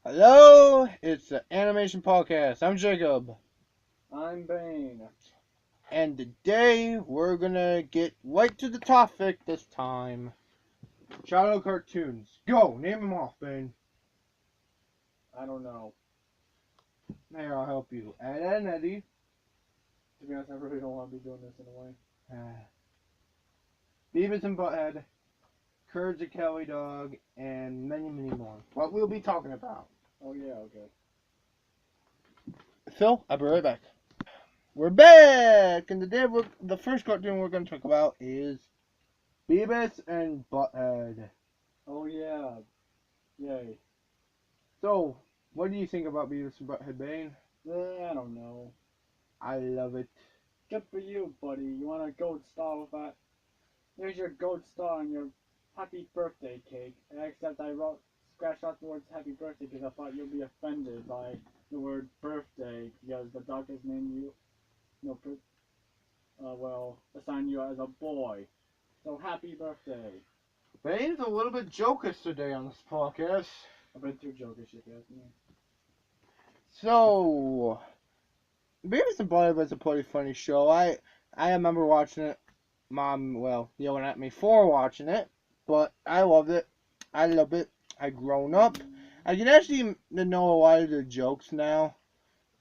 Hello, it's the Animation Podcast. I'm Jacob, I'm Bane. and today we're gonna get right to the topic this time. Childhood cartoons. Go, name them off, Bane. I don't know. Here, I'll help you. Ed, Ed and Eddie. To be honest, I really don't want to be doing this in a way. Beavis and Butthead, Courage the Cowardly Dog, and many, many more. What we'll be talking about. Oh yeah, okay. Phil, I'll be right back. We're back, and today the first cartoon we're gonna talk about is Beavis and Butthead. Oh yeah. Yay. So, what do you think about Beavis and Butthead, Bane? I don't know. I love it. Good for you, buddy. You want a gold star with that? Here's your gold star on your happy birthday cake. Except I wrote scratched out the words happy birthday because I thought you'd be offended by the word birthday because the doctors named you, assign you as a boy. So happy birthday. Bane's a little bit jokish today on this podcast. I've been too jokish if you ask me. So, Beavis and Butthead was a pretty funny show. I remember watching it. Mom, yelling at me for watching it, but I loved it. I love it. I grown up. I can actually know a lot of the jokes now,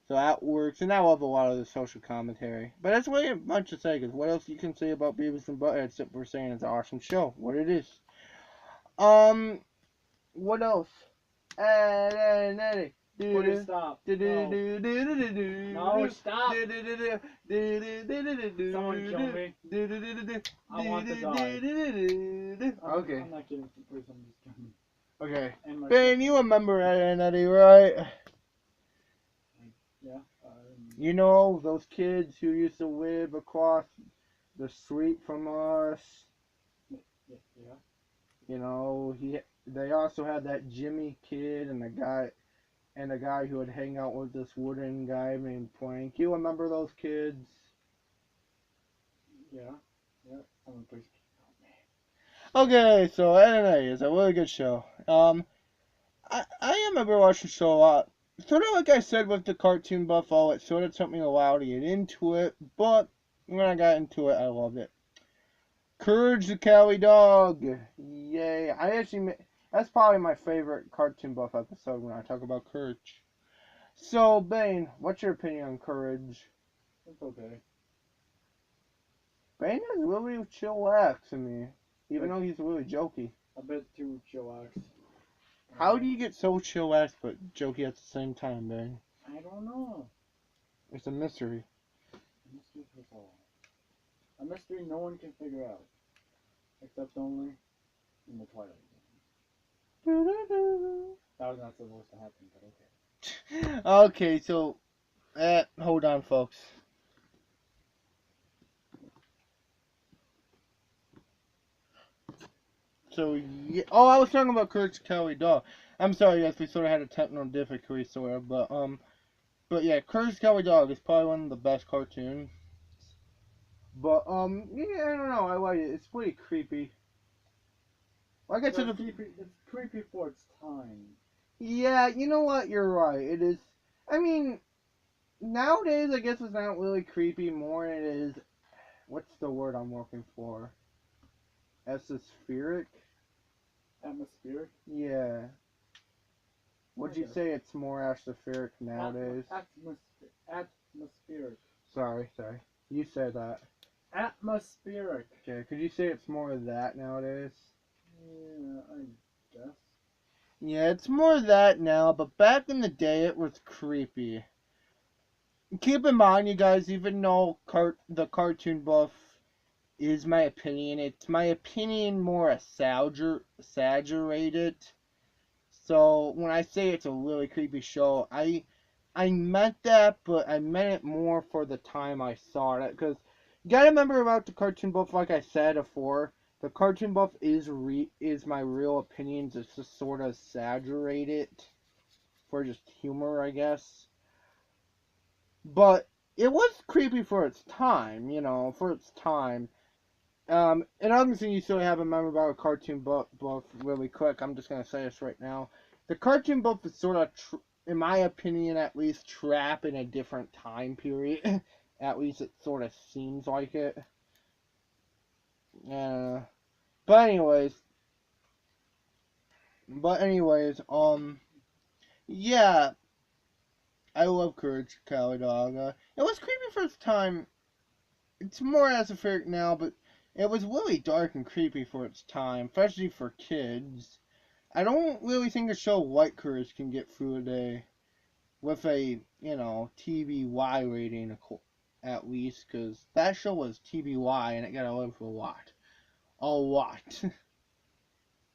so that works. And I love a lot of the social commentary. But that's way much to say, because what else you can say about Beavis and Butthead except for saying it's an awesome show? What it is. What else? Please stop. No. No, stop. Someone kill me. I want to die. Okay. I'm not kidding. Please, somebody just kill me. Okay. And my Ben, you remember Ed and Eddie, right? Yeah. You know, those kids who used to live across the street from us. Yeah. You know, they also had that Jimmy kid and the guy who would hang out with this wooden guy named Plank. You remember those kids? Yeah. Someone please. Okay, so Ed and Eddie is a really good show. I remember watching the show a lot. Sort of like I said with the Cartoon Buffalo, it sort of took me a while to get into it, but when I got into it, I loved it. Courage the Cowardly Dog. Yay. That's probably my favorite Cartoon Buff episode when I talk about Courage. So, Bane, what's your opinion on Courage? It's okay. Bane is really chillax to me, even though he's really jokey. A bit too chillax. How do you get so chillax but jokey at the same time, Bane? I don't know. It's a mystery. A mystery for all. A mystery no one can figure out. Except only in the Twilight Zone. That was not supposed to happen, but okay. Okay, so, hold on, folks. So, yeah, I was talking about Courage the Cowardly Dog. I'm sorry, yes, we sort of had a technical difficulty, sort of, but yeah, Courage the Cowardly Dog is probably one of the best cartoons. But, yeah, I don't know, I like it. It's pretty creepy. Like I said, It's creepy for its time. yeah, you know what, you're right, it is, I mean, nowadays, I guess it's not really creepy, more it is, what's the word I'm looking for? Atmospheric? Atmospheric? Yeah. Would you say it's more atmospheric nowadays? Atmospheric. Sorry. You said that. Atmospheric. Okay, could you say it's more of that nowadays? Yeah, I guess. Yeah, it's more of that now, but back in the day it was creepy. Keep in mind, you guys, even though the Cartoon Buff is my opinion, it's my opinion more exaggerated. So when I say it's a really creepy show, I meant that, but I meant it more for the time I saw it. Because you gotta remember about the Cartoon Buff, like I said before, the Cartoon Buff is my real opinions. It's just sort of exaggerated for just humor, I guess. But it was creepy for its time, for its time. Another thing you still have to remember about a Cartoon Buff really quick, I'm just gonna say this right now. the cartoon book is sort of, in my opinion, at least, trapped in a different time period. At least it sort of seems like it. Uh, but anyways, yeah, I love Courage the Cowardly Dog. It was creepy for its time. It's more esoteric now, but it was really dark and creepy for its time, especially for kids. I don't really think a show like Courage can get through a day with a, TBY rating at least, because that show was TBY and it got away with a lot. A lot.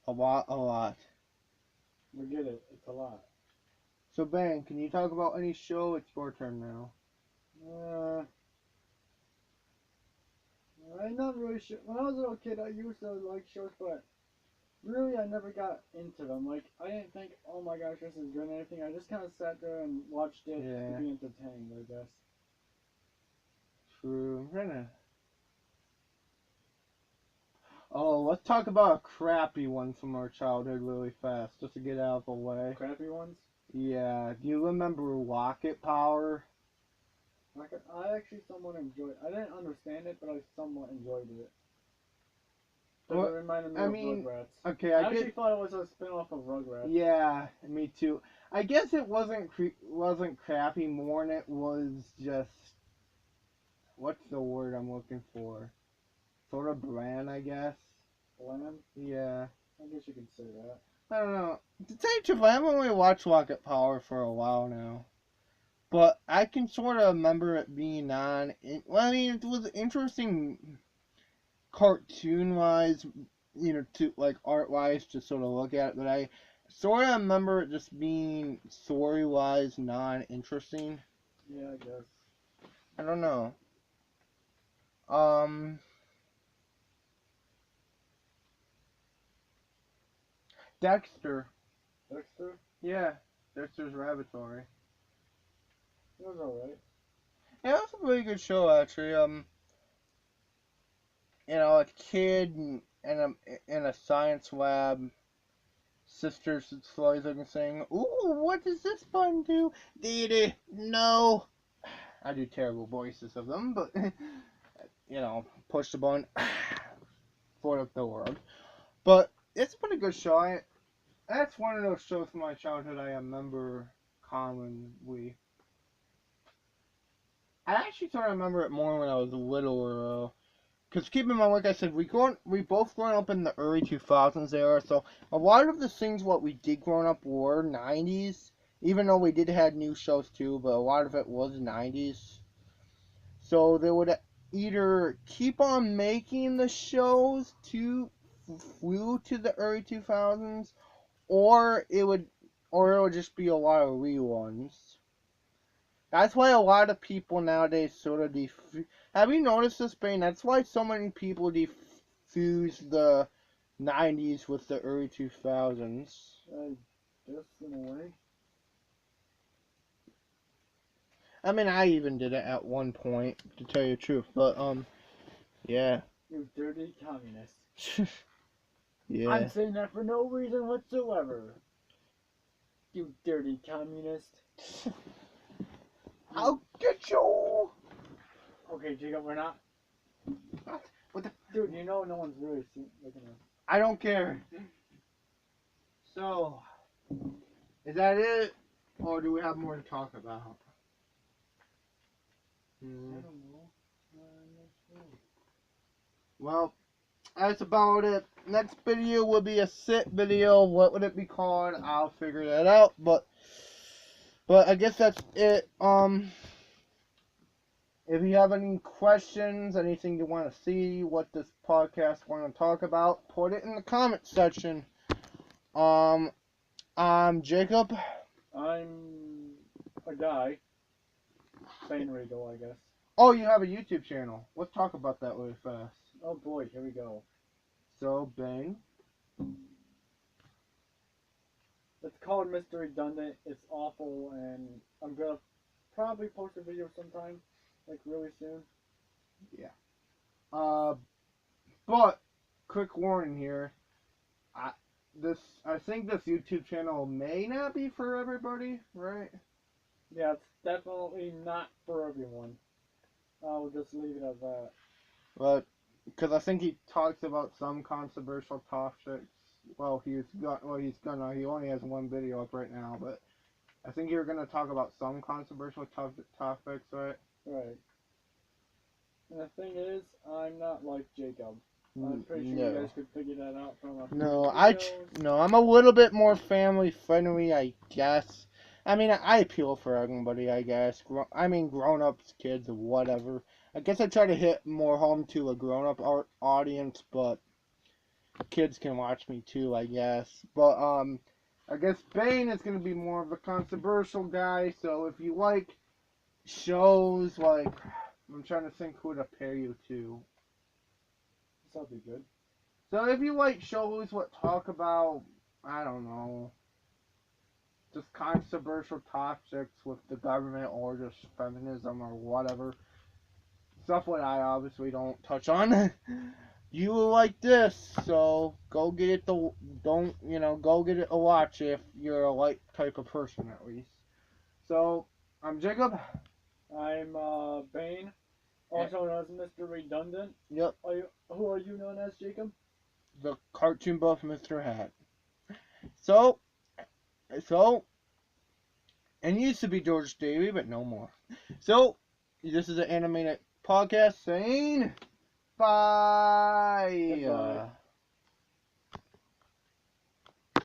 A lot. We get it. It's a lot. So, Ben, can you talk about any show? It's your turn now. I'm not really sure. When I was a little kid, I used to like shows, but really, I never got into them. Like, I didn't think, oh my gosh, this is good or anything. I just kind of sat there and watched it Yeah. to be entertained, I guess. True. Oh, let's talk about a crappy one from our childhood really fast, just to get out of the way. Crappy ones? Yeah. Do you remember Rocket Power? I actually somewhat enjoyed it. I didn't understand it, but I somewhat enjoyed it. Well, It reminded me I of mean, Rugrats. okay, I actually thought it was a spin-off of Rugrats. Yeah, me too. I guess it wasn't crappy more than it was just, what's the word I'm looking for? Sort of bland, I guess. Bland? Yeah. I guess you could say that. I don't know. To tell you the truth, I haven't really watched Rocket Power for a while now. But I can sort of remember it being on. Well, I mean, it was interesting cartoon-wise, to like art-wise to sort of look at it. But I sort of remember it just being story-wise non-interesting. Yeah, I guess. I don't know. Dexter. Dexter? Yeah, Dexter's Laboratory. It was alright. Yeah, it was a really good show actually. A kid in a science lab. Sisters slowly looking saying, "Ooh, what does this button do?" Dee no. I do terrible voices of them, but push the button for the world. But it's been a good show. That's one of those shows from my childhood I remember commonly. I actually sort of remember it more when I was littler. Because keep in mind, like I said, we both grown up in the early 2000s era, so a lot of the things what we did growing up were 90s, even though we did have new shows too, but a lot of it was 90s. So they would either keep on making the shows through to the early 2000s, or it would just be a lot of reruns. That's why a lot of people nowadays sort of have you noticed this, Bane? That's why so many people defuse the 90s with the early 2000s. I guess, in a way. I mean, I even did it at one point, to tell you the truth. But, yeah. You dirty communist. Yeah. I'm saying that for no reason whatsoever. You dirty communist. I'll get you! Okay, Jacob, we're not. What the? Dude, you know no one's really looking at us. I don't care. So, is that it? Or do we have more to talk about? I don't know. Well, that's about it. Next video will be a sit video. What would it be called? I'll figure that out. But I guess that's it. If you have any questions, anything you want to see, what this podcast want to talk about, put it in the comment section. I'm Jacob. I'm a guy. Bane Regal, I guess. Oh, you have a YouTube channel. Let's talk about that really fast. Oh boy, here we go. So, Bane. It's called Mr. Redundant. It's awful, and I'm gonna probably post a video sometime, like really soon. Yeah. But quick warning here. I think this YouTube channel may not be for everybody, right? Yeah, it's definitely not for everyone. I'll just leave it at that. But because I think he talks about some controversial topics. He only has one video up right now, but I think you're gonna talk about some controversial topics, right? Right. And the thing is, I'm not like Jacob. I'm pretty sure you No. guys could figure that out from a few No, videos. no, I'm a little bit more family friendly, I guess. I mean, I appeal for everybody, I guess. Grown ups, kids, whatever. I guess I try to hit more home to a grown up audience, but kids can watch me too, I guess. But I guess Bane is gonna be more of a controversial guy. So if you like shows like, I'm trying to think who to pair you to. That'll be good. So if you like shows what talk about, I don't know, just controversial topics with the government or just feminism or whatever, stuff what I obviously don't touch on, you will like this. So go get it. Go get it a watch if you're a like type of person at least. So I'm Jacob. I'm Bane, also known as Mr. Redundant. Yep, Who are you known as, Jacob? the cartoon buff Mr. Hat. So, and he used to be George Davy, but no more. So, this is an animated podcast saying bye. Goodbye.